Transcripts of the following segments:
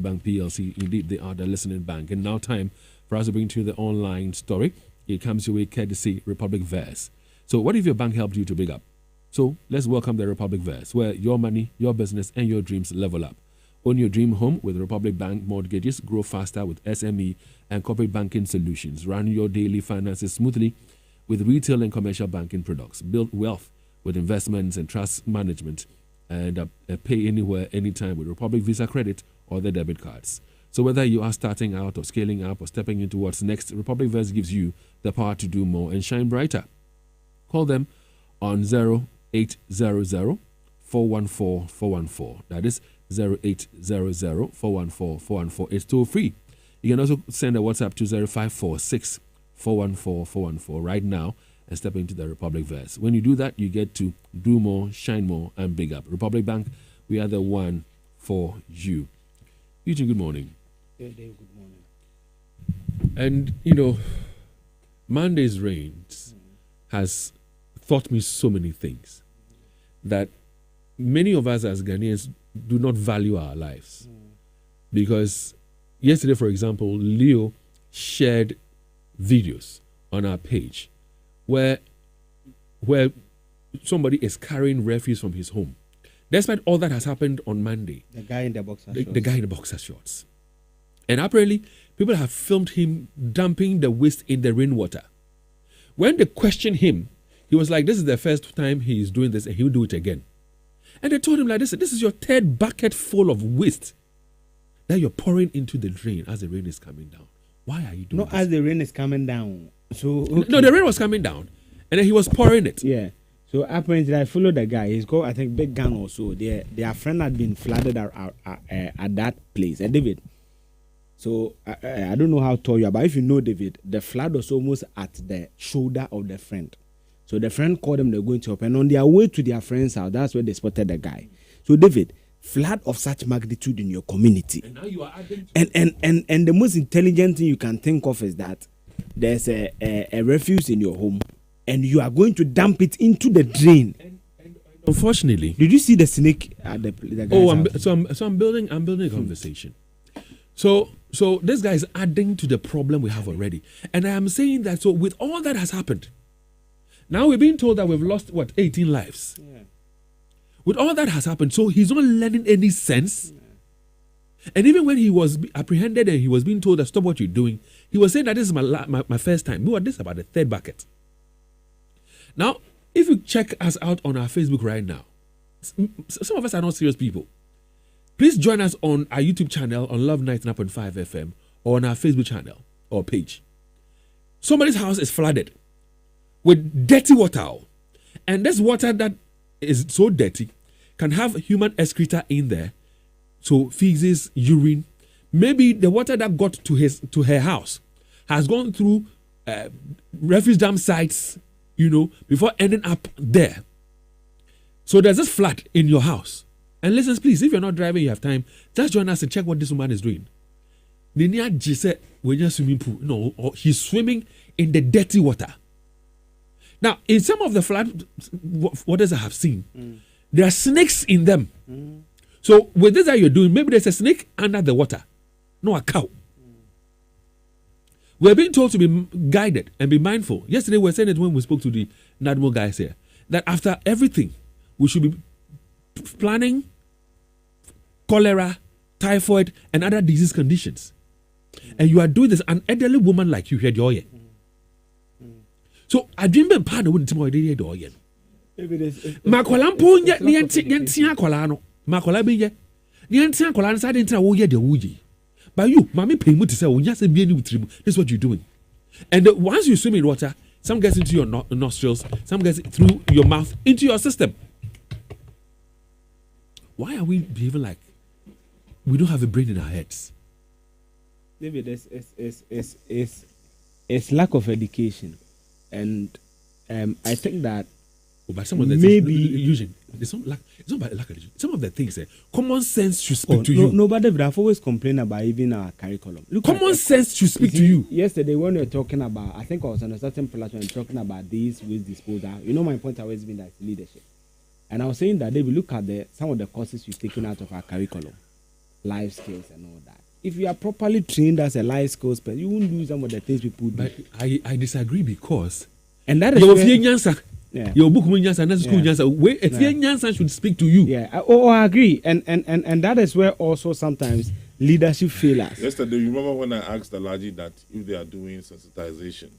Bank PLC. Indeed, they are the listening bank. And now time for us to bring to you the online story. It comes your way courtesy Republic Verse. So what if your bank helped you to big up? So let's welcome the Republic Verse, where your money, your business, and your dreams level up. Own your dream home with Republic Bank mortgages. Grow faster with SME and corporate banking solutions. Run your daily finances smoothly with retail and commercial banking products. Build wealth with investments and trust management. And pay anywhere, anytime with Republic Visa Credit or the debit cards. So whether you are starting out or scaling up or stepping into what's next, Republic Verse gives you the power to do more and shine brighter. Call them on 0800 414 414. That is 0800 414 414. It's toll free. You can also send a WhatsApp to 0546 414 414 right now and step into the Republic Verse. When you do that, you get to do more, shine more, and big up. Republic Bank, we are the one for you. Eugene, good morning. Good day, good morning. And, Monday's rains has taught me so many things that many of us as Ghanaians do not value our lives. Because yesterday, for example, Leo shared videos on our page where somebody is carrying refuse from his home. Despite all that has happened on Monday. The guy in the boxer shorts. The guy in the boxer shorts. And apparently, people have filmed him dumping the waste in the rainwater. When they questioned him, he was like, this is the first time he is doing this and he'll do it again. And they told him like this is your third bucket full of waste that you're pouring into the drain as the rain is coming down. Why are you doing this? As the rain is coming down. So okay. No, the rain was coming down and then he was pouring it. Yeah. So apparently I followed the guy. He's called, I think, Big Gun or so. Their friend had been flooded at that place. And David, so I don't know how tall you are, but if you know David, the flood was almost at the shoulder of the friend. So the friend called them, they're going to help. And on their way to their friend's house, that's where they spotted the guy. So David, flood of such magnitude in your community. And now you are adding to and the most intelligent thing you can think of is that there's a refuse in your home. And you are going to dump it into the drain. And unfortunately, did you see the snake at the guy's house? I'm building a conversation. So this guy is adding to the problem we have already, and I am saying that. So with all that has happened, now we're being told that we've lost 18 lives. Yeah. With all that has happened, so he's not learning any sense. Yeah. And even when he was apprehended and he was being told that stop what you're doing, he was saying that this is my first time. This is about the third bucket. Now, if you check us out on our Facebook right now, some of us are not serious people. Please join us on our YouTube channel on Love 99.5 FM or on our Facebook channel or page. Somebody's house is flooded with dirty water. And this water that is so dirty can have human excreta in there. So feces, urine. Maybe the water that got to her house has gone through refuse dump sites, before ending up there. So there's this flood in your house. And listen, please, if you're not driving, you have time, just join us and check what this woman is doing. Swimming pool. No, he's swimming in the dirty water. Now, in some of the flood waters I have seen, there are snakes in them. So with this that you're doing, maybe there's a snake under the water, no a cow. We're being told to be guided and be mindful. Yesterday, we were saying it when we spoke to the NADMO guys here, that after everything, we should be planning cholera, typhoid, and other disease conditions. And you are doing this, an elderly woman like you here, Joy. So I dream ben pan wouldn't tell you do again. Macolampo yet Niantia Colano, Macolabia, Niantia Colan side into a wood the wooji. But you, Mammy pay to say, well, just be with him. This is what you're doing. And once you swim in water, some gets into your nostrils, some gets through your mouth into your system. Why are we behaving like we don't have a brain in our heads? David, it's lack of education. And I think that but some of the maybe things, it's not about lack of education. Some of the things, common sense should speak to you. No, but I've always complained about even our curriculum. Look, common sense should speak to you. Yesterday, when we were talking about, I think I was on a certain platform talking about this waste disposal. My point has always been that it's leadership. And I was saying that they will look at some of the courses you've taken out of our curriculum. life skills and all that. If you are properly trained as a life skills person, you won't do some of the things people do. But I disagree because and that is your where, your book school if nyansa should speak to you. Yeah, I agree. And that is where also sometimes leadership fails. Yesterday, you remember when I asked Alaji that if they are doing sensitization,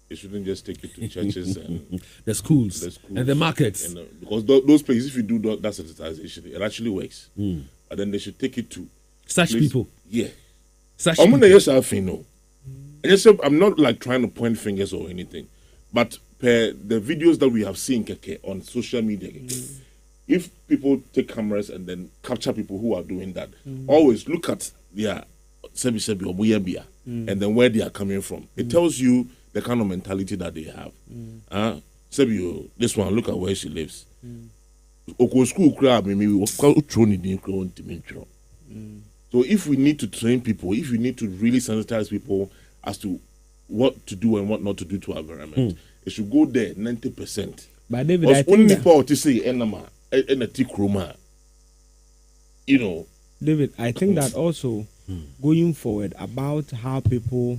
they shouldn't just take it to churches and the schools and the markets. And, because those places, if you do that sensitization, it actually works. But then they should take it to such people. Yeah. Such people. I'm not like trying to point fingers or anything, but per the videos that we have seen on social media, if people take cameras and then capture people who are doing that, always look at their and then where they are coming from. It tells you the kind of mentality that they have. This one, look at where she lives. So if we need to train people, if we need to really sensitize people as to what to do and what not to do to our environment, it should go there 90%. But David, I think David, I think that also going forward about how people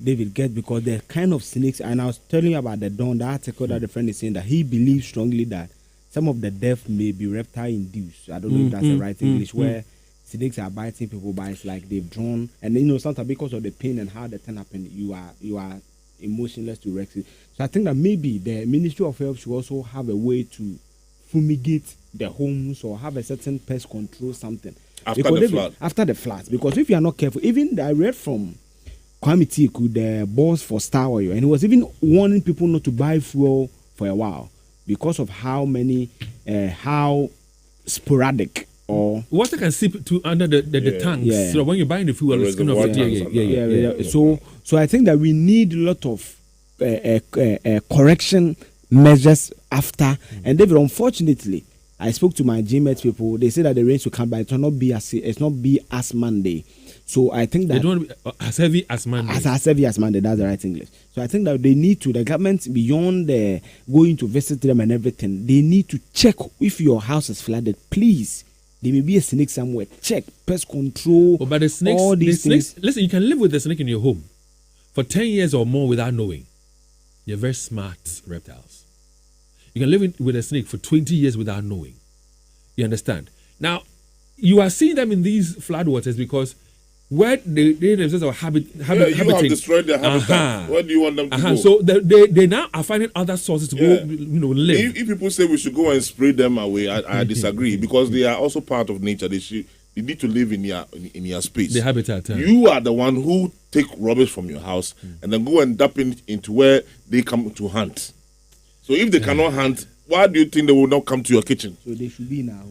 David get, because they're kind of snakes. And I was telling you about the article that the friend is saying that he believes strongly that some of the death may be reptile induced. I don't know if that's the right English, where snakes are biting people, but it's like they've drawn, and sometimes because of the pain and how the thing happened, you are emotionless to react. So I think that maybe the Ministry of Health should also have a way to fumigate the homes or have a certain pest control something after the floods. Because if you are not careful, even I read from Kwame Tiku, the boss for Star Oil, and he was even warning people not to buy fuel for a while because of how sporadic or water can seep to under the tanks. Yeah. So when you're buying the fuel, it's kind of So I think that we need a lot of correction measures after. And David, unfortunately, I spoke to my GMET people. They say that the rains will come, but it will not be as Monday. So I think that they don't be as heavy as Monday. As heavy as Monday, that's the right English. So I think that they need to, the government, beyond going to visit them and everything, they need to check if your house is flooded. Please, there may be a snake somewhere. Check pest control. But the snakes, all these things. Listen, you can live with a snake in your home for 10 years or more without knowing. You're very smart reptiles. You can live with a snake for 20 years without knowing. You understand? Now, you are seeing them in these floodwaters because where they themselves are habiting. You have destroyed their habitat. Where do you want them to go? So they now are finding other sources to go, live. If people say we should go and spray them away, I disagree, because they are also part of nature. They need to live in your space. The habitat. You are the one who take rubbish from your house and then go and dump it into where they come to hunt. So if they cannot hunt, why do you think they will not come to your kitchen? So they should be now.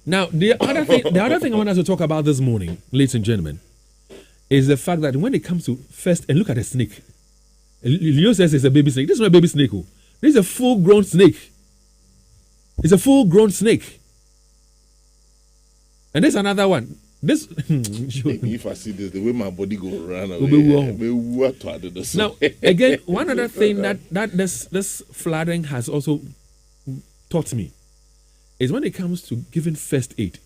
Now, the other thing I want us to talk about this morning, ladies and gentlemen, is the fact that when it comes to first, and look at the snake. Leo says it's a baby snake. This is not a baby snake. This is a full-grown snake. It's a full-grown snake. And there's another one. This. If I see this, the way my body go run away. Now, again, one other thing that this flooding has also taught me is when it comes to giving first aid,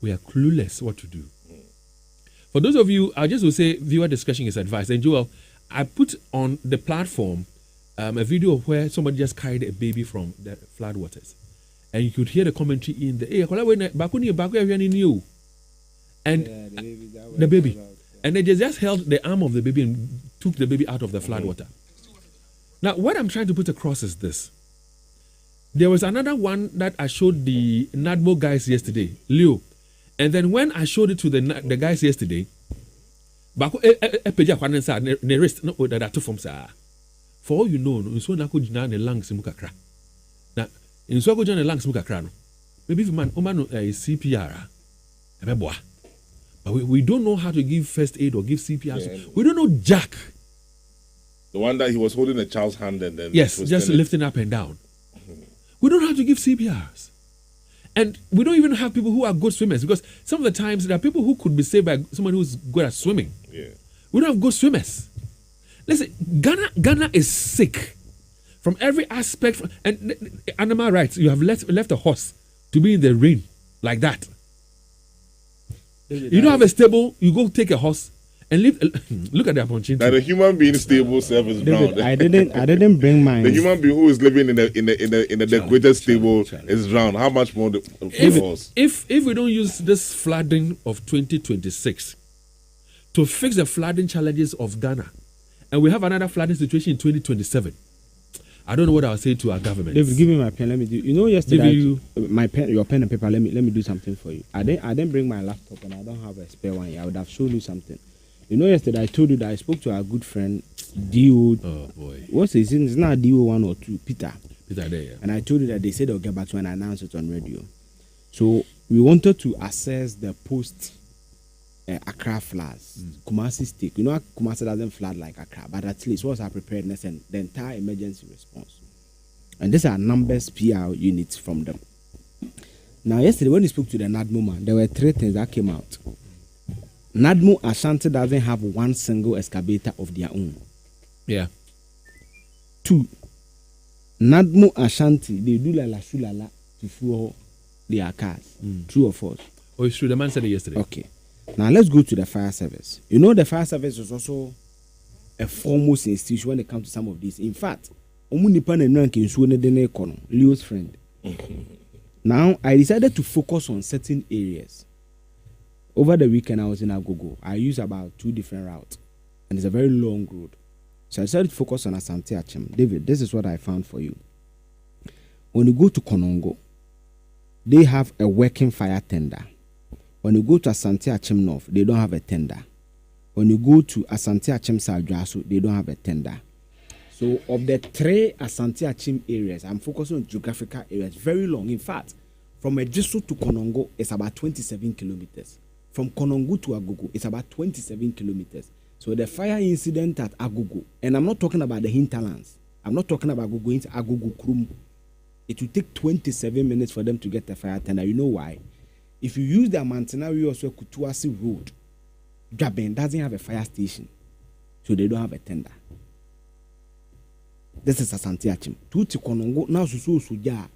we are clueless what to do. For those of you, I just will say viewer discretion is advised. And Joel, I put on the platform a video of where somebody just carried a baby from the floodwaters. And you could hear the commentary in the and the baby. And they just held the arm of the baby and took the baby out of the floodwater. Now, what I'm trying to put across is this. There was another one that I showed the NADMO guys yesterday, Leo. And then when I showed it to the guys yesterday, for all you know, lungs now, in so good lungs maybe if man CPR, but we don't know how to give first aid or give CPR. Yeah. We don't know Jack. The one that he was holding a child's hand and then just lifting up and down. We don't know how to give CPRs. And we don't even have people who are good swimmers, because some of the times there are people who could be saved by someone who's good at swimming. Yeah. We don't have good swimmers. Listen, Ghana is sick from every aspect. And animal rights, you have left a horse to be in the rain like that. You don't have a stable, you go take a horse and live. Look at the opportunity. That the human being stable self is drowned. I didn't bring mine. The human being who is living in the decorated stable is drowned. How much more the horse? If we don't use this flooding of 2026 to fix the flooding challenges of Ghana, and we have another flooding situation in 2027, I don't know what I'll say to our government. David, give me my pen. Let me do. You know, yesterday, my pen, your pen and paper. Let me do something for you. I didn't bring my laptop, and I don't have a spare one here. I would have shown you something. You know, yesterday I told you that I spoke to our good friend D.O. Oh boy, what's his name? It's not D.O. 1 or 2, Peter. Peter there, yeah. And I told you that they said they'll get back to you and announce it on radio. So we wanted to assess the post Accra floods, Kumasi State. You know, Kumasi doesn't flood like Accra, but at least what's our preparedness and the entire emergency response. And these are numbers PR units from them. Now, yesterday when we spoke to the NADMO man, there were 3 things that came out. NADMO Ashanti doesn't have one single excavator of their own. Yeah. 2, NADMO Ashanti, they do la sulala to fuel their cars. True or false? Oh, it's true. The man said it yesterday. Okay. Now let's go to the fire service. You know, the fire service is also a foremost institution when it comes to some of these. In fact, Leo's friend. Now I decided to focus on certain areas. Over the weekend, I was in Agogo. I used about 2 different routes, and it's a very long road. So I decided to focus on Asante Achem. David, this is what I found for you. When you go to Konongo, they have a working fire tender. When you go to Asante Achem North, they don't have a tender. When you go to Asante Achem South Dwaso, they don't have a tender. So of the 3 Asante Achem areas, I'm focusing on geographical areas, very long. In fact, from Ejiso to Konongo, it's about 27 kilometers. From Konongo to Agogo, it's about 27 kilometers. So the fire incident at Agogo, and I'm not talking about the hinterlands. I'm not talking about going to Agogo Krum. It will take 27 minutes for them to get the fire tender. You know why? If you use the Mantanari also Kutuasi Road, Jaben doesn't have a fire station, so they don't have a tender. This is Asante Achem. Tuti Konongo now suja.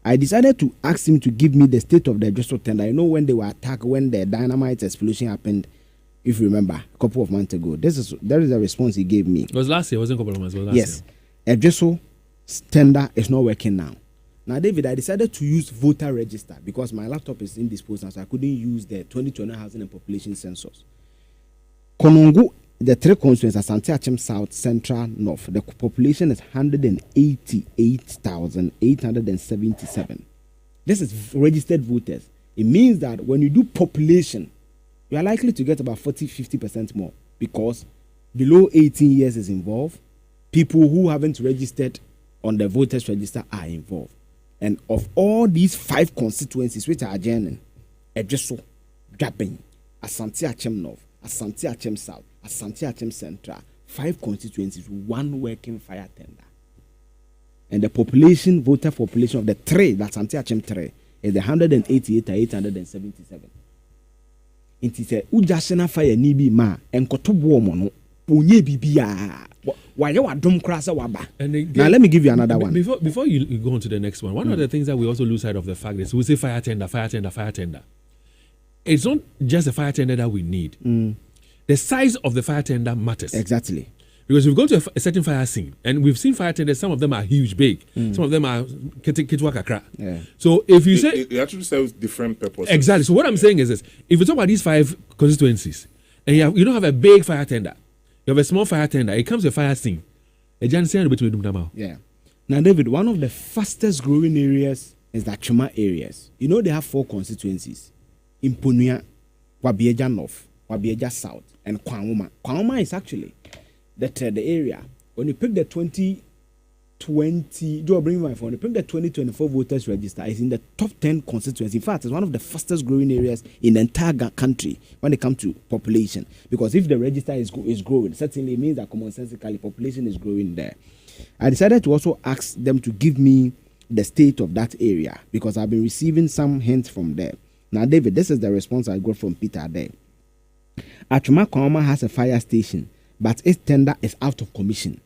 I decided to ask him to give me the state of the Ejiso tender. You know when they were attacked, when the dynamite explosion happened, if you remember, a couple of months ago. There is a response he gave me. It was last year. It wasn't a couple of months. It was last year. Yes, Ejiso tender is not working now. Now, David, I decided to use voter register because my laptop is indisposed now, so I couldn't use the 2020 housing and population census. Konongo, the 3 constituencies, Asante Achem South, Central, North, the population is 188,877. This is registered voters. It means that when you do population, you are likely to get about 40-50% more because below 18 years is involved. People who haven't registered on the voters register are involved. And of all these 5 constituencies which are adjoining, Ejiso, Jaben, Asante Achem North, Asante Achem South, Asante Achem Central, 5 constituencies, 1 working fire tender. And the voter population of the 3, that's Asante Achem 3, is 188,877. It is a Ujasena fire nibi ma enkoto bomo onye bibia. Now let me give you another one. Before you go on to the next one, one of the things that we also lose sight of the fact is we say fire tender. It's not just a fire tender that we need. The size of the fire tender matters. Exactly. Because we've gone to a certain fire scene and we've seen fire tenders, some of them are huge, big. Some of them are kitwa kakra. Yeah. So if you say... It actually serves different purposes. Exactly. So what I'm saying is this. If you talk about these 5 constituencies and you don't have a big fire tender, you have a small fire tender, it comes to a fire scene. Yeah. Now, David, one of the fastest growing areas is the Chuma areas. You know, they have 4 constituencies. Imponuya, Wabieja North, Wabieja South, and Kwangoma. Kwangoma is actually the area. When you pick the 2020, do I bring my phone? You pick the 2024 voters register, it's in the top 10 constituencies. In fact, it's one of the fastest growing areas in the entire country when it comes to population. Because if the register is growing, certainly it means that commonsensically population is growing there. I decided to also ask them to give me the state of that area because I've been receiving some hints from there. Now, David, this is the response I got from Peter there. Achuma Kwangoma has a fire station, but its tender is out of commission.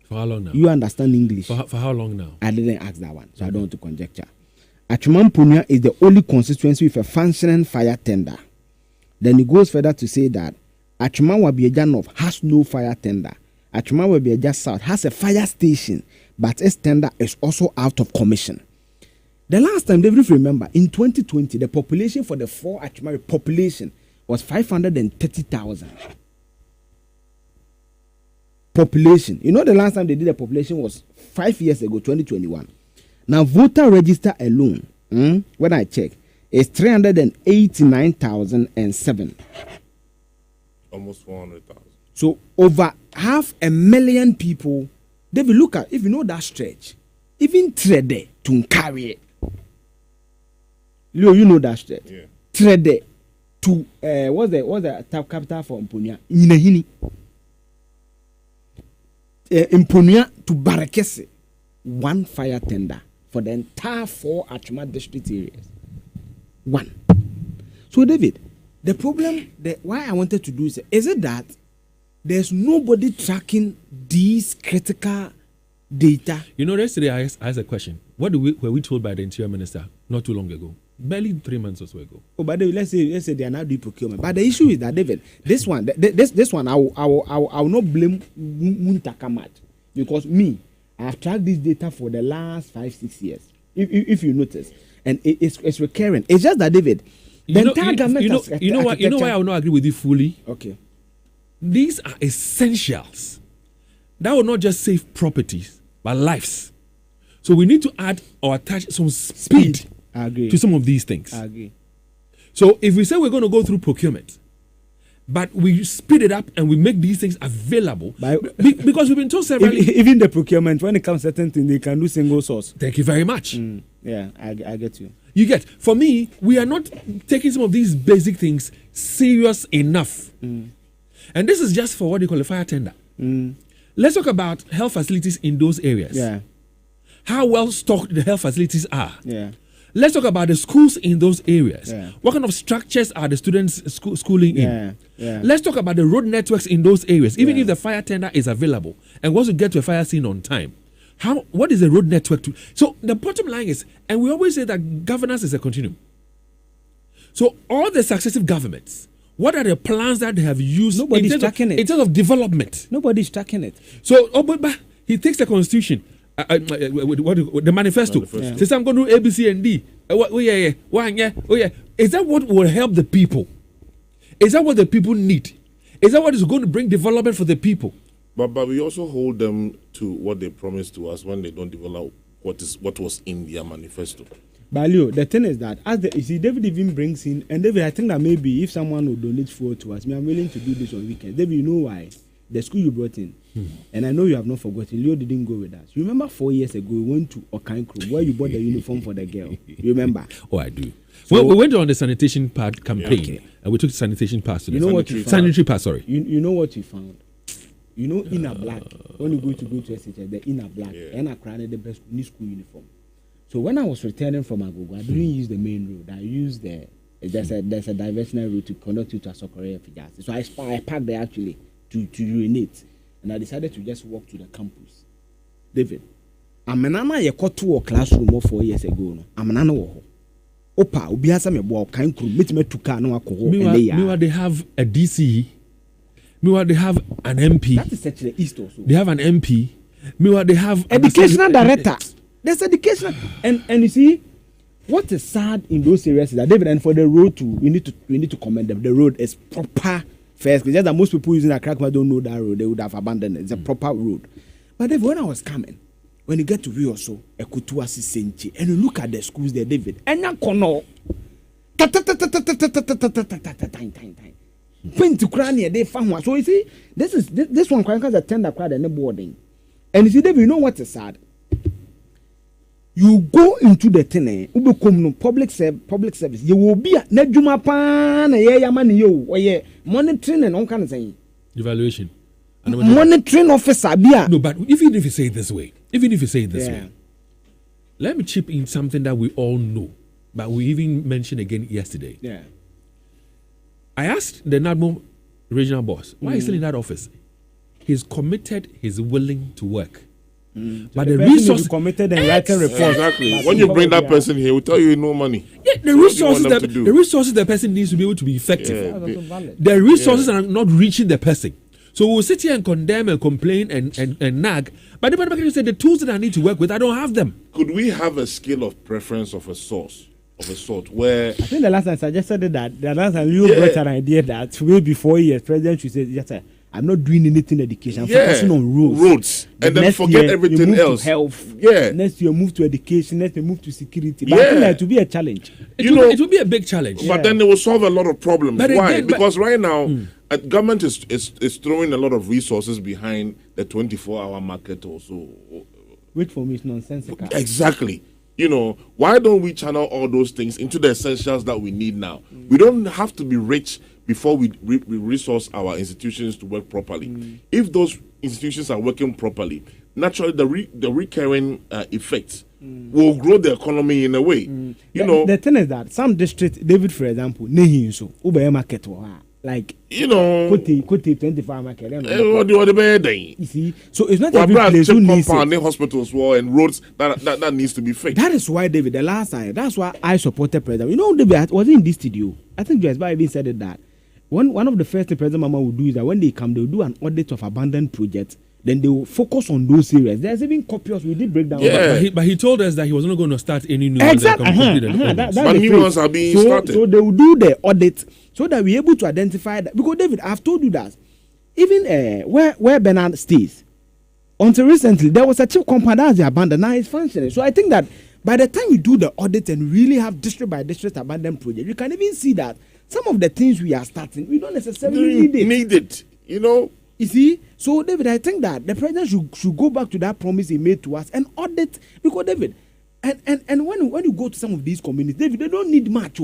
For how long now? You understand English? For how long now? I didn't ask that one, so I don't want to conjecture. Atwima Mponua is the only constituency with a functioning fire tender. Then he goes further to say that Atwima Wabieja North has no fire tender. Atwima Wabieja South has a fire station, but its tender is also out of commission. The last time, David, if you remember, in 2020, the population for the 4 Atwima population was 530,000. Population. You know, the last time they did the population was 5 years ago, 2021. Now, voter register alone, when I check, is 389,007. Almost 400,000. So over 500,000 people. David, look at, if you know that stretch, even Trede to carry it. Leo, you know that stretch. Yeah. Trede to what's the top capital for Mponua? Nyinahini. Mponua to Barakese. One fire tender for the entire 4 Atwima district areas. One. So, David, the problem, why I wanted to do is it that there's nobody tracking these critical data? You know, yesterday I asked a question. What were we told by the Interior Minister not too long ago? Barely 3 months or so ago. Oh, but let's say they are not doing procurement. But the issue is that, David, this one, I will not blame Muntakamat, because me, I have tracked this data for the last 5-6 years. If you notice, and it's recurring. It's just that, David, the entire government. You know why I will not agree with you fully. Okay. These are essentials that will not just save properties but lives. So we need to add or attach some speed. I agree. To some of these things. I agree. So if we say we're going to go through procurement, but we speed it up and we make these things available, because we've been told several. Even the procurement, when it comes to certain things, they can do single source. Thank you very much. Yeah, I get you. You get. For me, we are not taking some of these basic things serious enough. And this is just for what they call a fire tender. Let's talk about health facilities in those areas. Yeah. How well stocked the health facilities are. Yeah. Let's talk about the schools in those areas. Yeah. What kind of structures are the students schooling in? Yeah. Let's talk about the road networks in those areas. Even if the fire tender is available and wants to get to a fire scene on time, what is the road network to? So the bottom line is, and we always say that governance is a continuum. So all the successive governments, what are the plans that they have used Nobody's tracking it. in terms of development? Nobody's tracking it. So, but he takes the constitution. The manifesto. Yeah. Says I'm going to do A, B, C, and D. Is that what will help the people? Is that what the people need? Is that what is going to bring development for the people? But we also hold them to what they promised to us when they don't develop what was in their manifesto. But Leo, the thing is that you see, David even brings in, and David, I think that maybe if someone would donate food to us, I'm willing to do this on weekends. David, you know why? The school you brought in, and I know you have not forgotten, Leo didn't go with us. You remember 4 years ago, we went to Okankro, where you bought the uniform for the girl. You remember? Oh, I do. So, we went on the sanitation part campaign, and we took sanitation pass to the sanitary pass, sorry. You know what you found? You know, inner black, when you go to SHS, the inner black, and I cried the best new school uniform. So when I was returning from Agogo, I didn't use the main road. I used there's a diversionary route to conduct you to Asokore Fijasi. So I parked there actually to urinate, and I decided to just walk to the campus. David, Amenana ye got to a classroom 4 years ago. No, Amenana wo. Opa, obiasa me bo kan kru metime to car no alcohol. Meanwhile, they have a DC. Meanwhile, they have an MP. That is actually East also. They have an MP. Meanwhile, they have educational director. There's education, and you see, what is sad in those areas is that David, and for the road we need to commend them. The road is proper first. Just that most people using a Crackma don't know that road, they would have abandoned it. It's a proper road. But David, when I was coming, when you get to Rio, so Ekutuasi Senchi, and you look at the schools there, David, and you kono, when to Crania, they found one. So you see, this one has a tender crowd and a boarding, and you see, David, you know what is sad. You go into the thing, public service. You will be at Nejuma Pan, monitoring and all kind of thing. Evaluation. Monitoring officer, no, but even if you say it this way, let me chip in something that we all know, but we even mentioned again yesterday. Yeah. I asked the NADMO regional boss, why is he still in that office? he's committed, he's willing to work. But the resources committed and writing reports. Exactly. When you bring that person here, we tell you no money. Yeah, the resources the person needs to be able to be effective. The resources are not reaching the person. So we'll sit here and condemn and complain and nag. But the person said the tools that I need to work with, I don't have them. Could we have a scale of preference of a source? Of a sort where I think the last time I suggested that the last time you brought an idea that way before years president should say, yes, sir, I'm not doing anything education. I'm focusing on roads. And then forget everything else. To health. Next year move to education. Next year move to security. But I think that it will be a challenge. It will be a big challenge. But then they will solve a lot of problems. Why? Because right now, government is throwing a lot of resources behind the 24-hour market also. Which for me is nonsensical. Exactly. Why don't we channel all those things into the essentials that we need now? We don't have to be rich before we resource our institutions to work properly. If those institutions are working properly, naturally the recurring effects will grow the economy in a way. The thing is that some districts, David, for example, Nehinso, Ubaya market, like Kuti 24 market. You see, so it's not every place who needs it. Hospitals and roads that needs to be fixed. That is why, David, the last time, that's why I supported President. David was in this studio. I think Joyce Bar even said it that one of the first things President Mama will do is that when they come, they'll do an audit of abandoned projects. Then they will focus on those areas. There's even copious. We did break down. Yeah. But he told us that he was not going to start any new ones. But new ones are being started. So they will do the audit so that we're able to identify that. Because, David, I've told you that even where Bernard stays, until recently, there was a cheap compound that was abandoned. Now it's functioning. So I think that by the time you do the audit and really have district by district abandoned project, you can even see that some of the things we are starting, we don't necessarily need it. You see, so David, I think that the president should go back to that promise he made to us and audit, because David, and when you go to some of these communities, David, they don't need much.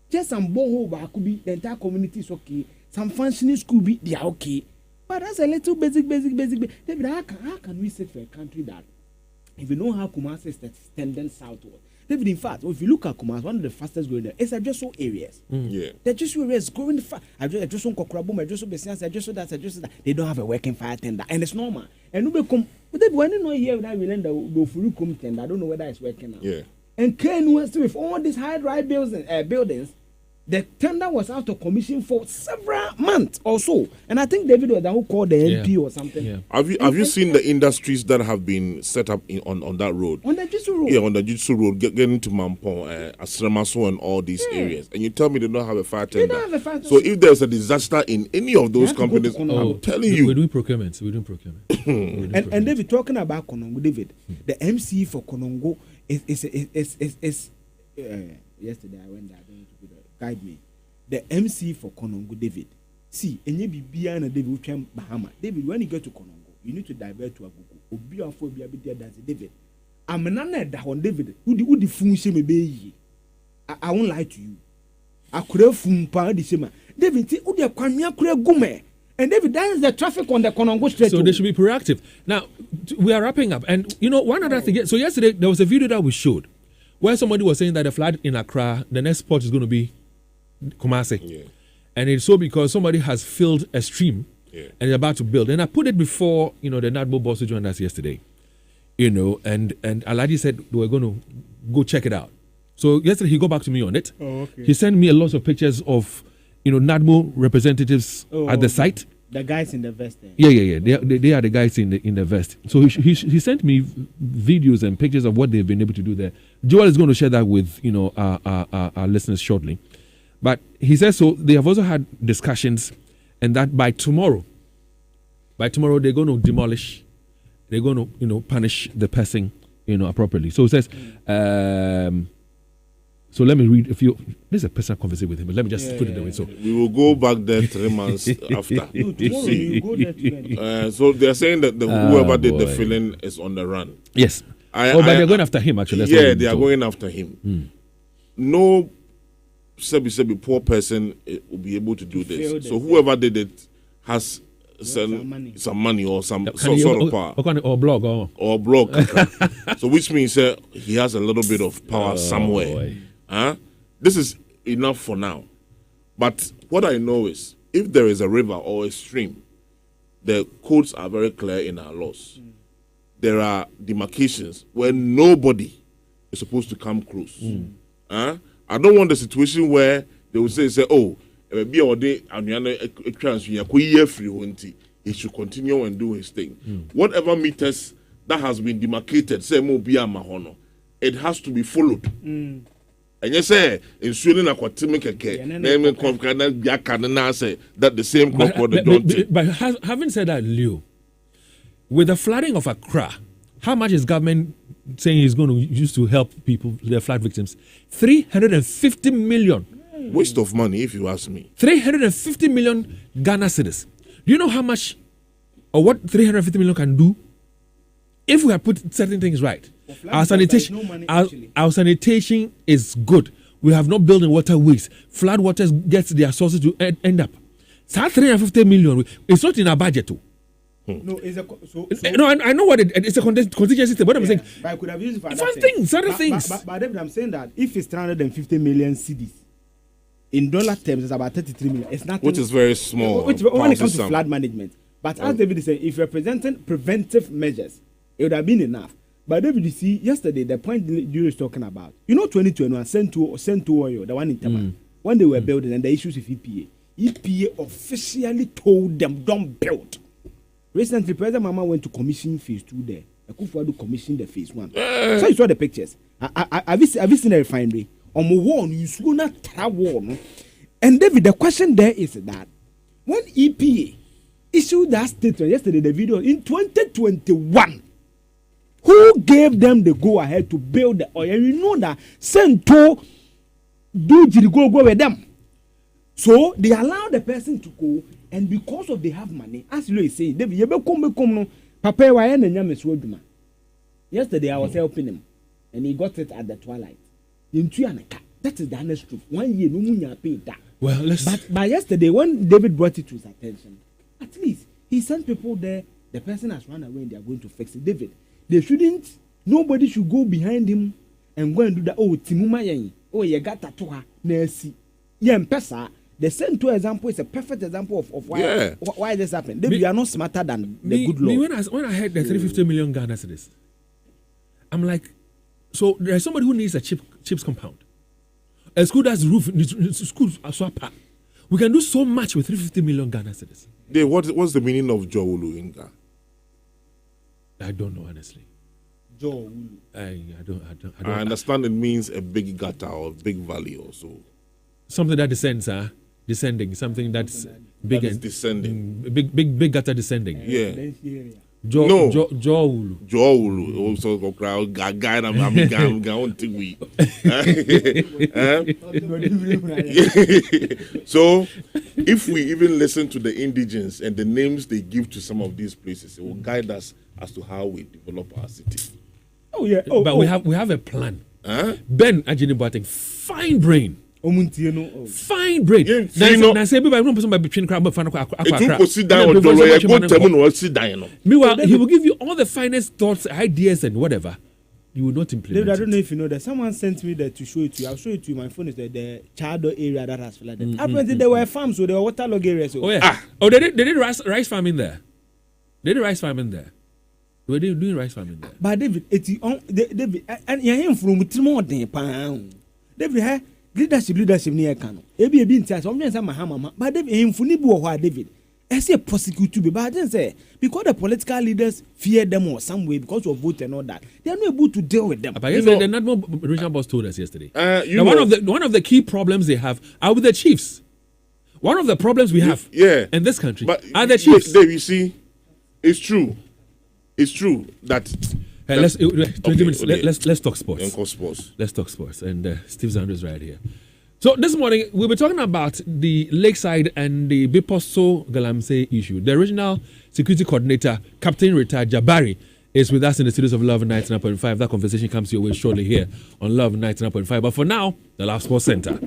Just some borehole, but could be the entire community is okay. Some functioning school be they are okay, but that's a little basic. David, how can we say for a country that if you know how Kumasi is extending southward? David, in fact, if you look at Kumasi, one of the fastest growing there is Adjusted areas. The Adjusted areas growing fast. Adjusted Kokrabum, Adjusted Besians, Adjusted that. They don't have a working fire tender, and it's normal. And we come, but when you know here that we learn the Furukum tender, I don't know whether it's working now. And Ken West with all these high-rise buildings, the tender was out of commission for several months or so. And I think David was the who called the MP or something. Yeah. Have you seen the industries that have been set up on that road? On the Jutsu road. Yeah, on the Jutsu road, getting to Mampong, Asramaso and all these areas. And you tell me they don't have a fire tender. They don't have a fire tender. So if there's a disaster in any of those companies, I'm telling you. We're doing procurement. And David, talking about Konongo, David, the MC for Konongo is yesterday I went there. Guide me. The MC for Konongo, David. See, and you be beyond a David Uchem Bahama. David, when you get to Konongo, you need to divert to Agugu. Obi and for there that's David. I'm an that on David. Who the function may be? I won't lie to you. I could have fun the same. David, who the Kwamia could gume. And David, that is the traffic on the Konongo Street. So they should be proactive. Now, we are wrapping up. And one other thing. So yesterday, there was a video that we showed where somebody was saying that the flood in Accra, the next spot is going to be Kumasi. And it's so because somebody has filled a stream and is about to build. And I put it before, the NADMO boss who joined us yesterday. And Aladi said they were going to go check it out. So yesterday he got back to me on it. He sent me a lot of pictures of, NADMO representatives at the site. The guys in the vest. Yeah. They are the guys in the vest. So he sent me videos and pictures of what they've been able to do there. Joel is going to share that with our listeners shortly. But he says so. They have also had discussions, and that by tomorrow they're going to demolish. They're going to punish the person appropriately. So he says. So let me read a few. This is a personal conversation with him, but let me just put it away. So we will go back there 3 months after. So they're saying that whoever did the filling is on the run. Yes. But they're going after him actually. They are going after him. No. Sebi poor person will be able to do this. So whoever did it has some money or some sort of power. Or blog. Or blog. So which means he has a little bit of power somewhere. This is enough for now. But what I know is if there is a river or a stream the codes are very clear in our laws. There are demarcations where nobody is supposed to come close. I don't want the situation where they will say, oh, be all day he should continue and do his thing. Whatever meters that has been demarcated, say mo be mahono, it has to be followed. And you say in Sweden that the same but having said that, Leo, with the flooding of Accra, how much is government saying is going to use to help people, the flood victims? 350 million. Waste of money, if you ask me. 350 million Ghana cedis. Do you know how much or what 350 million can do if we have put certain things right? Our sanitation, our sanitation is good. We have not building waterways. Flood waters gets their sources to end up. So 350 million. It's not in our budget too. No, it's a no. I know what it's a contingency thing. What I'm saying, but I could have used it for other things. But I'm saying that if it's 350 million cedis, in dollar terms, it's about 33 million. It's nothing. Which is very small. When it comes to flood management. But as David is saying, if you're presenting preventive measures, it would have been enough. But David, you see, yesterday, the point you was talking about, 2021, sent to oil, the one in Tema, when they were building and the issues with EPA officially told them, don't build. Recently, President Mama went to commission phase 2 there. Akufo-Addo commissioned the phase 1. So you saw the pictures. Have you seen the refinery? And David, the question there is that when EPA issued that statement yesterday, the video in 2021, who gave them the go ahead to build the oil? And you know that Sento do go with them. So they allow the person to go, and because of they have money, as you is saying, David, Papa, yesterday I was helping him, and he got it at the twilight. That is the honest truth. 1 year, no money paid that. Well, but yesterday, when David brought it to his attention, at least he sent people there. The person has run away and they are going to fix it. David, they shouldn't. Nobody should go behind him and go and do that. Oh, Timuma Yang. Oh, you got that to her. Nancy. Yeah, Pesa. The Sento example is a perfect example of why this happened. David, you are not smarter than the good Lord. When I heard the 350 million Ghana cedis, I'm like, so there's somebody who needs a chips compound. A school that's roof, schools are so apart. We can do so much with 350 million Ghana cedis. What's the meaning of Joulu in Ghana? I don't know, honestly. Joulu. I don't. I understand it means a big gutter or a big valley or so. Something that descends, descending. Something that's big and descending. Big gutter descending. Yeah. Joulu. Also, guy, I'm going to we. So, if we even listen to the indigents and the names they give to some of these places, it will guide us as to how we develop our city. Oh yeah. But we have a plan. Ben Ajini Boateng, fine brain. Fine brain. Meanwhile, he will give you all the finest thoughts, ideas, and whatever. You will not implement. David, I don't know if you know that someone sent me that to show it to you. I'll show it to you. My phone is the Chado area that has flooded. Apparently, there were farms, so there were waterlogged areas. So. Oh yeah. Oh, they did rice farming there. They did rice farming there. Were they doing rice farming there? But David, David, and you're from Timor. David, leadership near Kano. Ebi in charge. Sometimes I'm a hammer. But David, him for David. I say prosecute to be, but I didn't say because the political leaders fear them or some way because of vote and all that. They are not able to deal with them. But yesterday, the Nadmo regional boss told us yesterday. One of the key problems they have are with the chiefs. One of the problems we have in this country are the chiefs. Dave, you see, it's true. It's true that. Let's 20 minutes. Let's talk sports. Sports. Let's talk sports. And Steve Zandro is right here. So this morning we'll be talking about the Lakeside and the Biposo Galamsey issue. The original security coordinator, Captain Retired Jabari, is with us in the studios of Love 99.5. That conversation comes your way shortly here on Love 99.5. But for now, the Love Sports Center.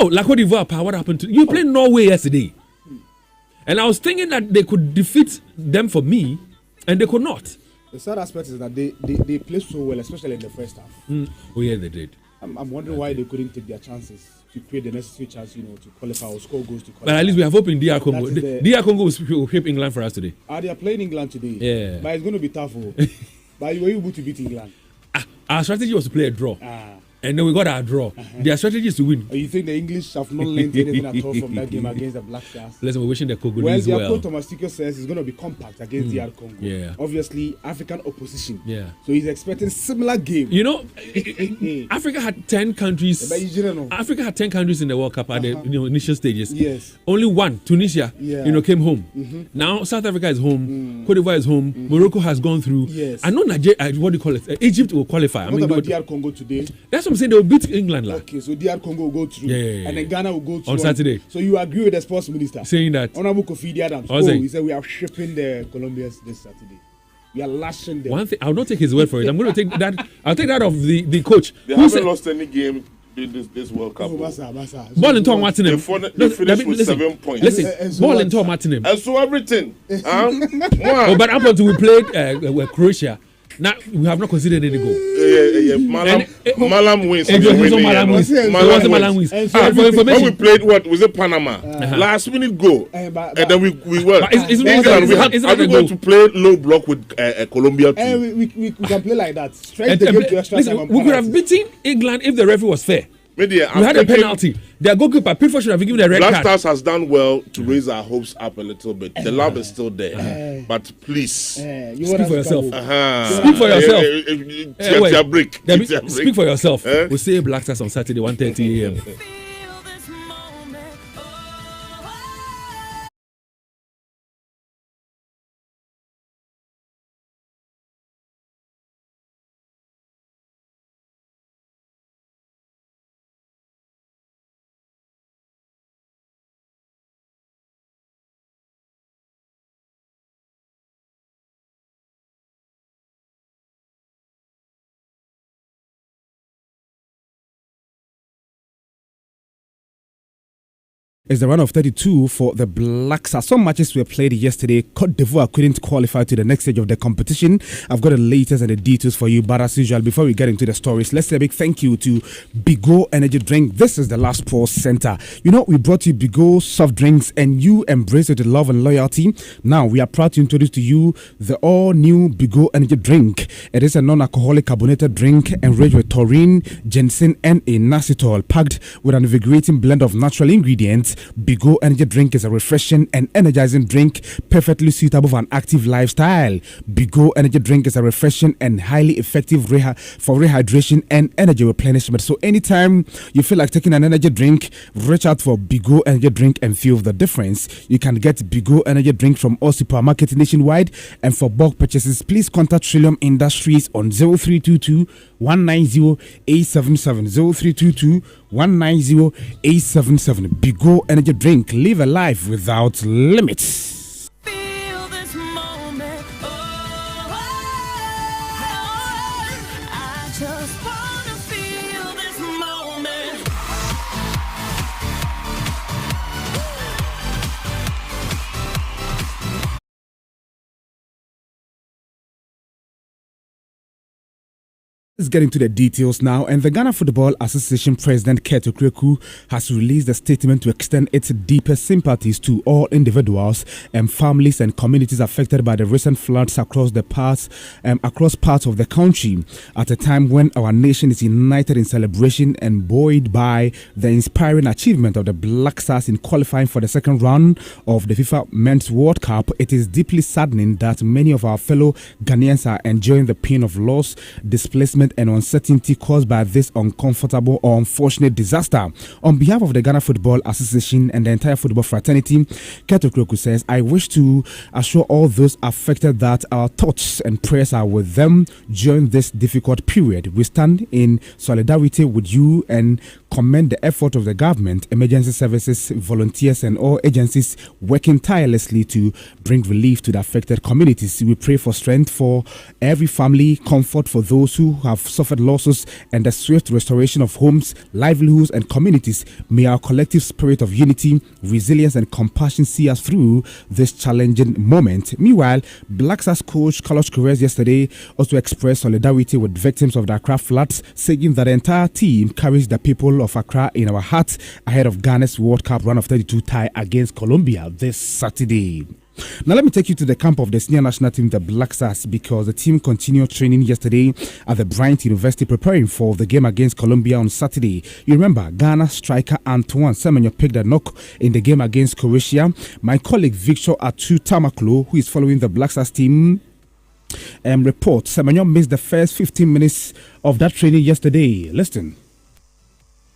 Oh, La Côte d'Ivoire, what happened to you? Played Norway yesterday. And I was thinking that they could defeat them for me, and they could not. The sad aspect is that they played so well, especially in the first half. Oh yeah, they did. I'm wondering why they couldn't take their chances to create the necessary chance, to qualify or score goals to qualify. But at least we have hope in DR Congo. DR Congo will whip England for us today. They are playing England today. Yeah. But it's going to be tough. But you were able to beat England. Our strategy was to play a draw. And then we got our draw. Their strategy is to win. You think the English have not learned anything at all from that game against the Black Stars? Listen, we're wishing the Congolese well. Their coach Thomas Tuchel says it's going to be compact against DR Congo. Yeah. Obviously, African opposition. Yeah. So he's expecting similar game. Africa had 10 countries. Africa had 10 countries in the World Cup at the initial stages. Yes. Only one, Tunisia, came home. Now South Africa is home. Cote d'Ivoire is home. Morocco has gone through. Yes. I know Nigeria. What do you call it? Egypt will qualify. What about DR Congo today? That's what I'm saying. They will beat England. Okay, so DR Congo will go through. And then Ghana will go through on Saturday. So you agree with the sports minister saying that Honorable Kofi Adams? He said we are shipping the Colombians this Saturday. We are lashing them. One thing, I'll not take his word for it. I'm going to take that. I'll take that of the coach. They haven't lost any game in this World Cup. Ball in Tom Martinem. They finished with 7 points. Listen, ball in Tom Martinem. And so everything. But up until we played Croatia. Now we have not considered any goal. Malam wins. Malam wins. When we played was it Panama? Last minute goal, and then we were. Are we going to play low block with Colombia too? We can play like that. Stretch the game to extra time. We could have beaten England if the referee was fair. We had a penalty. Their goalkeeper, Pickford, should have given a red card. Black Stars has done well to raise our hopes up a little bit. The love is still there. But please. Speak for yourself. Speak for yourself. Speak for yourself. We'll see Black Stars on Saturday, 1:30 a.m. It's the run of 32 for the Black Stars. Some matches were played yesterday. Cote d'Ivoire couldn't qualify to the next stage of the competition. I've got the latest and the details for you. But as usual, before we get into the stories, let's say a big thank you to Bigo Energy Drink. This is the last pause center. We brought you Bigo soft drinks and you embrace it with love and loyalty. Now, we are proud to introduce to you the all-new Bigo Energy Drink. It is a non-alcoholic carbonated drink enriched with taurine, ginseng, and inositol, packed with an invigorating blend of natural ingredients. Bigo Energy Drink is a refreshing and energizing drink perfectly suitable for an active lifestyle. Bigo Energy Drink is a refreshing and highly effective for rehydration and energy replenishment. So anytime you feel like taking an energy drink, reach out for Bigo Energy Drink and feel the difference. You can get Bigo Energy Drink from all supermarkets nationwide, and for bulk purchases, please contact Trillium Industries on 0322 190 877 0322 190 877. Bigo Energy Drink. Live a life without limits. Feel this moment. I just wanna feel this moment. Let's get into the details now. And the Ghana Football Association President Keto Kreku has released a statement to extend its deepest sympathies to all individuals and families and communities affected by the recent floods across parts of the country, at a time when our nation is united in celebration and buoyed by the inspiring achievement of the Black Stars in qualifying for the second round of the FIFA Men's World Cup. It is deeply saddening that many of our fellow Ghanaians are enjoying the pain of loss, displacement, and uncertainty caused by this uncomfortable or unfortunate disaster. On behalf of the Ghana Football Association and the entire football fraternity, Keto Kreku says, I wish to assure all those affected that our thoughts and prayers are with them during this difficult period. We stand in solidarity with you and commend the effort of the government, emergency services, volunteers, and all agencies working tirelessly to bring relief to the affected communities. We pray for strength for every family, comfort for those who have suffered losses, and the swift restoration of homes, livelihoods, and communities. May our collective spirit of unity, resilience, and compassion see us through this challenging moment. Meanwhile, Black Stars coach Carlos Queiroz yesterday also expressed solidarity with victims of the Accra floods, saying that the entire team carries the people of Accra in our hearts ahead of Ghana's World Cup run of 32 tie against Colombia this Saturday. Now let me take you to the camp of the senior national team, the Black Stars, because the team continued training yesterday at the Bryant University preparing for the game against Colombia on Saturday. You remember, Ghana striker Antoine Semenyo picked a knock in the game against Croatia. My colleague Victor Atutamaclo, who is following the Black Stars team, reports Semenyo missed the first 15 minutes of that training yesterday. Listen.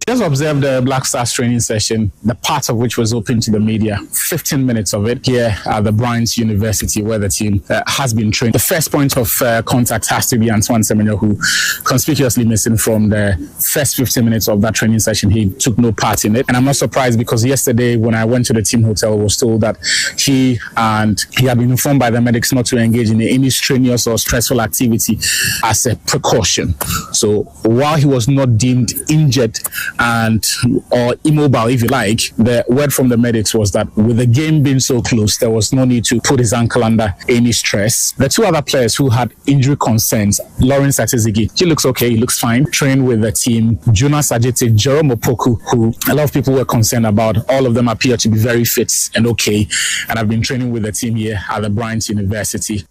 Just observed the Black Stars training session, the part of which was open to the media. 15 minutes of it here at the Bryant University, where the team has been trained. The first point of contact has to be Antoine Semenyo, who conspicuously missing from the first 15 minutes of that training session. He took no part in it. And I'm not surprised, because yesterday when I went to the team hotel, I was told that he had been informed by the medics not to engage in any strenuous or stressful activity as a precaution. So while he was not deemed injured or immobile, if you like, the word from the medics was that with the game being so close, there was no need to put his ankle under any stress. The two other players who had injury concerns, Lawrence Atizigi, he looks okay, he looks fine, trained with the team. Jonas Ajete, Jerome Opoku, who a lot of people were concerned about, all of them appear to be very fit and okay, and I've been training with the team here at the Bryant University.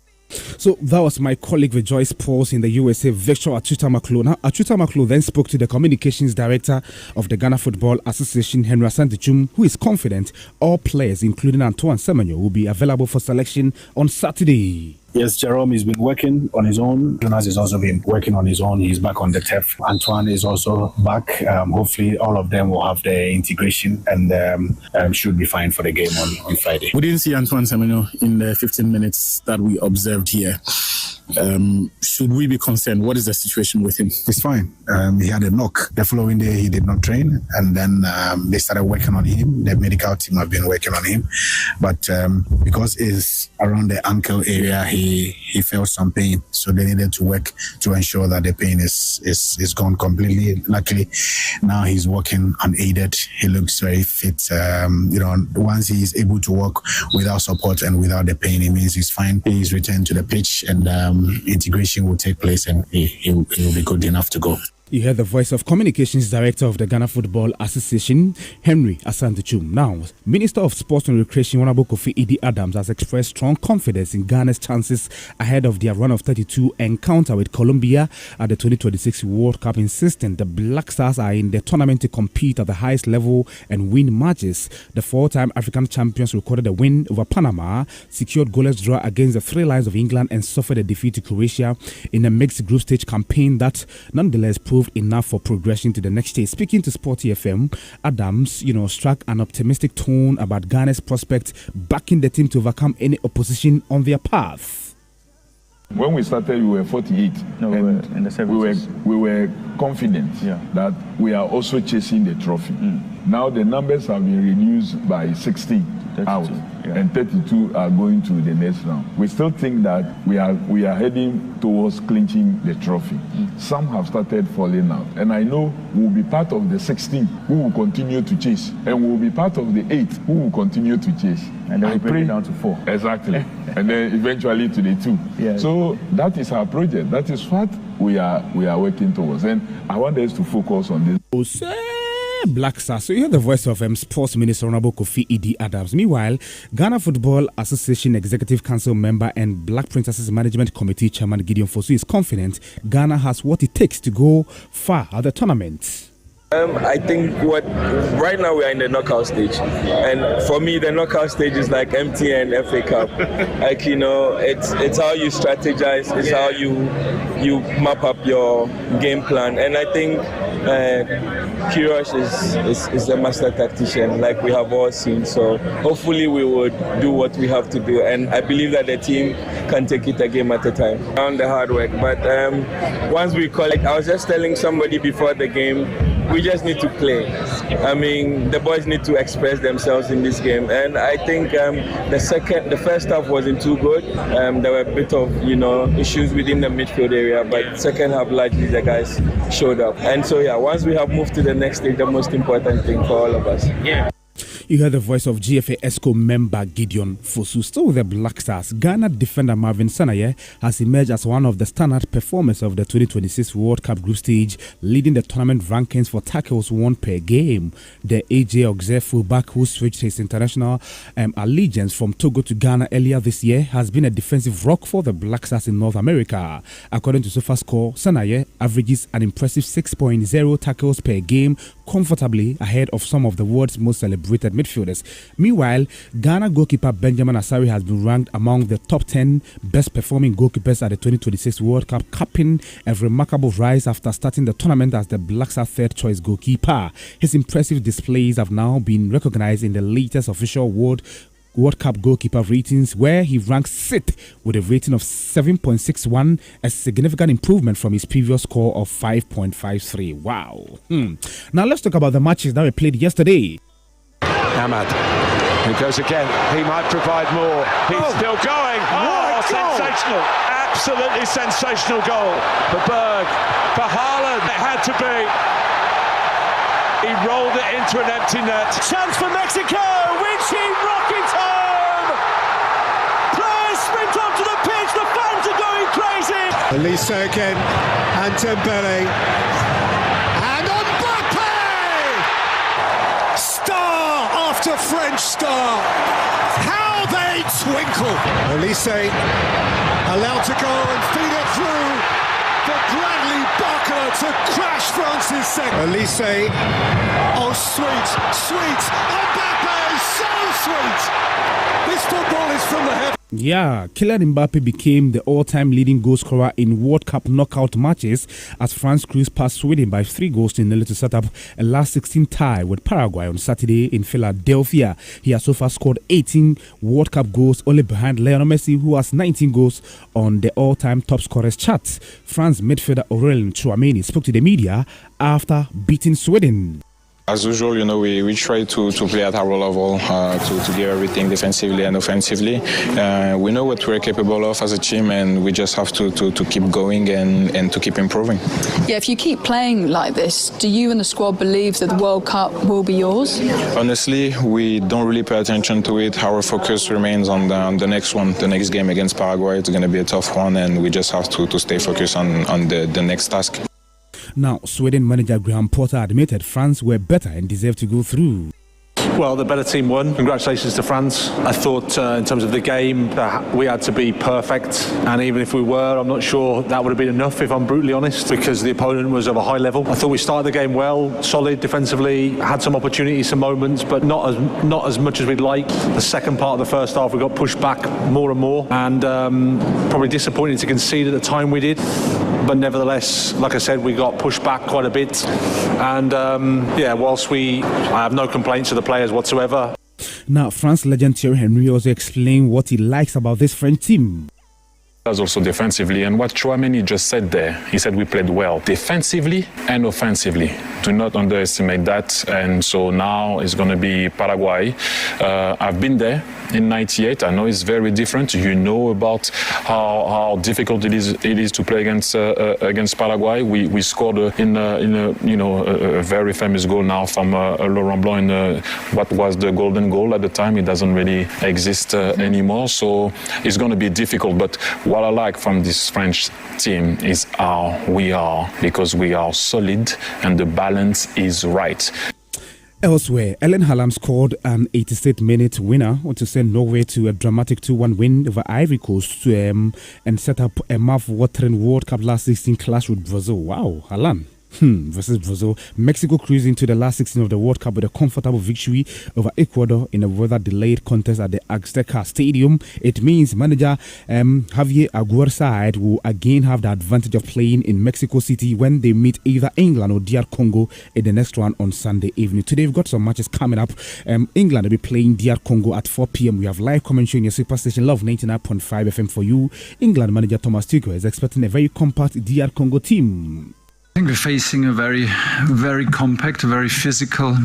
So that was my colleague Rejoice Pauls in the USA, Victor Atutamaclo. Now, Atutamaclo then spoke to the communications director of the Ghana Football Association, Henry Asante-Chum, who is confident all players, including Antoine Semenyo, will be available for selection on Saturday. Yes, Jerome has been working on his own. Jonas has also been working on his own. He's back on the turf. Antoine is also back. Hopefully, all of them will have the integration and should be fine for the game on Friday. We didn't see Antoine Semenyo in the 15 minutes that we observed here. Should we be concerned? What is the situation with him? He's fine. He had a knock. The following day, he did not train, and then they started working on him. The medical team have been working on him, but because it's around the ankle area, he felt some pain, so they needed to work to ensure that the pain is gone completely. Luckily, now he's working unaided. He looks very fit. Once he is able to work without support and without the pain, it means he's fine. He's returned to the pitch, and integration will take place, and he will be good enough to go. You heard the voice of Communications Director of the Ghana Football Association, Henry Asante-Chum. Now, Minister of Sports and Recreation, Honorable Kofi Idi Adams, has expressed strong confidence in Ghana's chances ahead of their run of 32 encounter with Colombia at the 2026 World Cup, insisting the Black Stars are in the tournament to compete at the highest level and win matches. The four-time African champions recorded a win over Panama, secured goalless draw against the Three Lions of England, and suffered a defeat to Croatia in a mixed group stage campaign that nonetheless proved enough for progression to the next stage. Speaking to Sporty FM, Adams, struck an optimistic tone about Ghana's prospects, backing the team to overcome any opposition on their path. When we started, we were 48. No, we were in the 70s. We were confident that we are also chasing the trophy. Now the numbers have been reduced by 16 out, and 32 are going to the next round. We still think that we are heading towards clinching the trophy. Some have started falling out, and I know we'll be part of the 16 who will continue to chase, and we'll be part of the 8 who will continue to chase. And then we bring it down to 4. Exactly. And then eventually to the 2. Yeah. So that is our project. That is what we are working towards, and I want us to focus on this. Black Stars. So you hear the voice of Sports Minister Honorable Kofi Idi Adams. Meanwhile, Ghana Football Association Executive Council member and Black Princesses Management Committee Chairman Gideon Fosu is confident Ghana has what it takes to go far at the tournament. I think right now we are in the knockout stage, and for me the knockout stage is like MTN FA Cup. It's how you strategize, it's how you map up your game plan, and I think Queiroz is the master tactician, like we have all seen. So hopefully we would do what we have to do, and I believe that the team can take it a game at a time. On the hard work, but once we call it, I was just telling somebody before the game we just need to play. I mean, the boys need to express themselves in this game, and I think the first half wasn't too good. There were a bit of issues within the midfield area, but second half largely the guys showed up. And so once we have moved to the next stage, the most important thing for all of us. Yeah. You heard the voice of GFA ESCO member Gideon Fosu. Still with the Black Stars, Ghana defender Marvin Sanaye has emerged as one of the standout performers of the 2026 World Cup group stage, leading the tournament rankings for tackles won per game. The AJ Auxerre fullback, who switched his international allegiance from Togo to Ghana earlier this year, has been a defensive rock for the Black Stars in North America. According to SofaScore, Sanaye averages an impressive 6.0 tackles per game, comfortably ahead of some of the world's most celebrated midfielders. Meanwhile, Ghana goalkeeper Benjamin Asari has been ranked among the top 10 best performing goalkeepers at the 2026 World Cup, capping a remarkable rise after starting the tournament as the Black Stars' third choice goalkeeper. His impressive displays have now been recognized in the latest official World Cup goalkeeper ratings, where he ranks 6th with a rating of 7.61, a significant improvement from his previous score of 5.53. Wow. Now let's talk about the matches that were played yesterday. Ahmad, who goes again. He might provide more. He's still going. Oh, sensational. Absolutely sensational goal for Berg. For Haaland, it had to be. He rolled it into an empty net. Chance for Mexico. Richie rockets home. Players sprint onto the pitch. The fans are going crazy. Elisa again. And Dembele. And Mbappe! Star after French star. How they twinkle. Elise allowed to go and feed it through for Bradley Barker to crash France's second. Elise, oh sweet, sweet. Mbappe, so sweet. This football is from the heavens. Yeah, Kylian Mbappe became the all-time leading goal scorer in World Cup knockout matches as France cruised past Sweden by 3-0 to set up a last 16 tie with Paraguay on Saturday in Philadelphia. He has so far scored 18 World Cup goals, only behind Lionel Messi, who has 19 goals on the all-time top scorers chart. France midfielder Aurélien Tchouameni spoke to the media after beating Sweden. As usual, we try to play at our level, to give everything defensively and offensively. We know what we're capable of as a team, and we just have to keep going and to keep improving. Yeah, if you keep playing like this, do you and the squad believe that the World Cup will be yours? Honestly, we don't really pay attention to it. Our focus remains on the next one, the next game against Paraguay. It's going to be a tough one, and we just have to stay focused on the next task. Now, Sweden manager Graham Potter admitted France were better and deserved to go through. Well, the better team won. Congratulations to France. I thought in terms of the game that we had to be perfect, and even if we were, I'm not sure that would have been enough, if I'm brutally honest, because the opponent was of a high level. I thought we started the game well, solid defensively, had some opportunities, some moments, but not as much as we'd like. The second part of the first half we got pushed back more and more, and probably disappointed to concede at the time we did. But nevertheless, like I said, we got pushed back quite a bit, and whilst I have no complaints to the players whatsoever. Now, France legend Thierry Henry also explained what he likes about this French team. Also defensively, and what Tchouameni just said there, he said we played well defensively and offensively. Do not underestimate that. And so now it's going to be Paraguay. I've been there in '98. I know it's very different. You know about how difficult it is to play against Paraguay. We scored in a very famous goal now from Laurent Blanc in what was the golden goal at the time. It doesn't really exist anymore. So it's going to be difficult. But what I like from this French team is how we are, because we are solid and the balance is right. Elsewhere, Erling Haaland scored an 86th minute winner to send Norway to a dramatic 2-1 win over Ivory Coast and set up a mouth-watering World Cup last 16 clash with Brazil. Wow, Haaland versus Brazil. Mexico cruising to the last 16 of the World Cup with a comfortable victory over Ecuador in a weather-delayed contest at the Azteca Stadium. It means manager Javier Aguirre's side will again have the advantage of playing in Mexico City when they meet either England or DR Congo in the next one on Sunday evening. Today we've got some matches coming up. England will be playing DR Congo at 4 p.m. We have live commentary on your superstation Love 99.5 FM for you. England manager Thomas Tuchel is expecting a very compact DR Congo team. think we're facing a very, very compact, very physical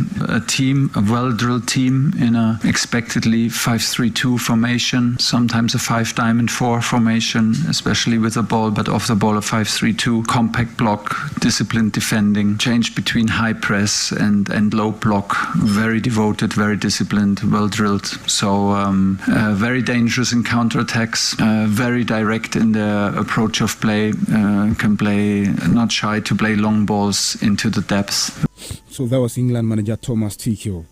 team, a well-drilled team in a expectedly 5-3-2 formation, sometimes a 5-diamond-4 formation, especially with the ball, but off the ball a 5-3-2, compact block, disciplined defending, change between high press and low block, very devoted, very disciplined, well-drilled. So very dangerous in counterattacks, very direct in their approach of play, can play, not shy to play long balls into the depths. So that was England manager Thomas Tuchel.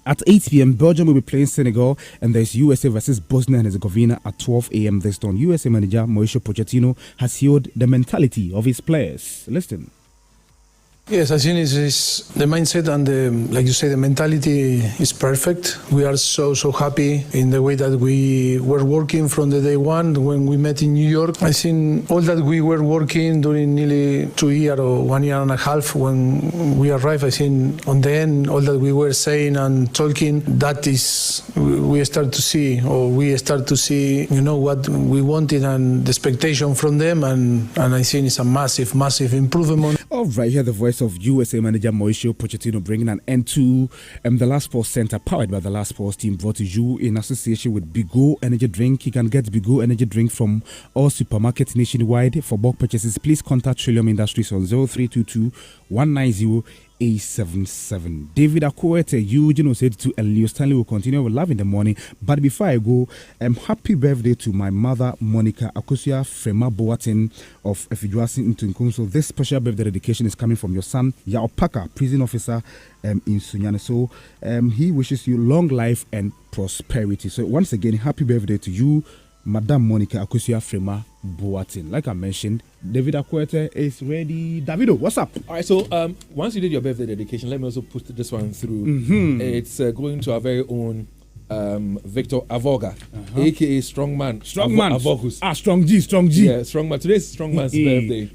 At 8 p.m, Belgium will be playing Senegal, and there's USA versus Bosnia and Herzegovina at 12 a.m. this dawn. USA manager Mauricio Pochettino has healed the mentality of his players. Listen. Yes, I think it's the mindset and like you say, the mentality is perfect. We are so happy in the way that we were working from the day one when we met in New York. I think all that we were working during nearly 2 years or 1 year and a half when we arrived, I think on the end, all that we were saying and talking, that is, we start to see, what we wanted and the expectation from them, and I think it's a massive improvement. All right, here the voice of USA manager Mauricio Pochettino bringing an end to the Last Sports Center, powered by the Last Sports team, brought to you in association with Bigo Energy Drink. You can get Bigo Energy Drink from all supermarkets nationwide. For bulk purchases, please contact Trillium Industries on 0322 190 877. David Akwete, Eugene Osedu, and Leo Stanley will continue with Love in the Morning. But before I go, happy birthday to my mother, Monica Akosua Frema Boatin of Efijuasi Ntunkum. So this special birthday dedication is coming from your son, Yao Paka, prison officer in Sunyane. So he wishes you long life and prosperity. So once again, happy birthday to you, Madam Monica Akosua Frema Boatin. Like I mentioned, David Akwete is ready. Davido, what's up? All right, so once you did your birthday dedication, let me also put this one through. It's going to our very own Victor Avoga, aka Strongman. Avogus. Strong G. Yeah, Strongman. Today's Strongman's birthday.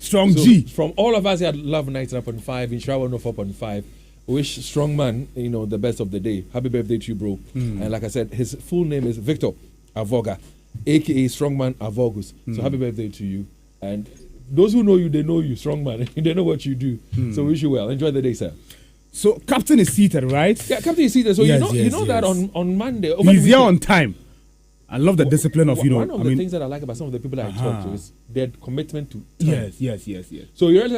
G. From all of us here at Love 99.5, in Shower 4.5, wish Strongman, the best of the day. Happy birthday to you, bro. And like I said, his full name is Victor Avoga, aka Strongman Avogus. So happy birthday to you. And those who know you, they know you, Strongman. They know what you do. So wish you well. Enjoy the day, sir. So captain is seated, right? Yeah, captain is seated. So you know that on Monday. He's here on time. I love the discipline of One of the things that I like about some of the people I talk to is their commitment to time. Yes. So you're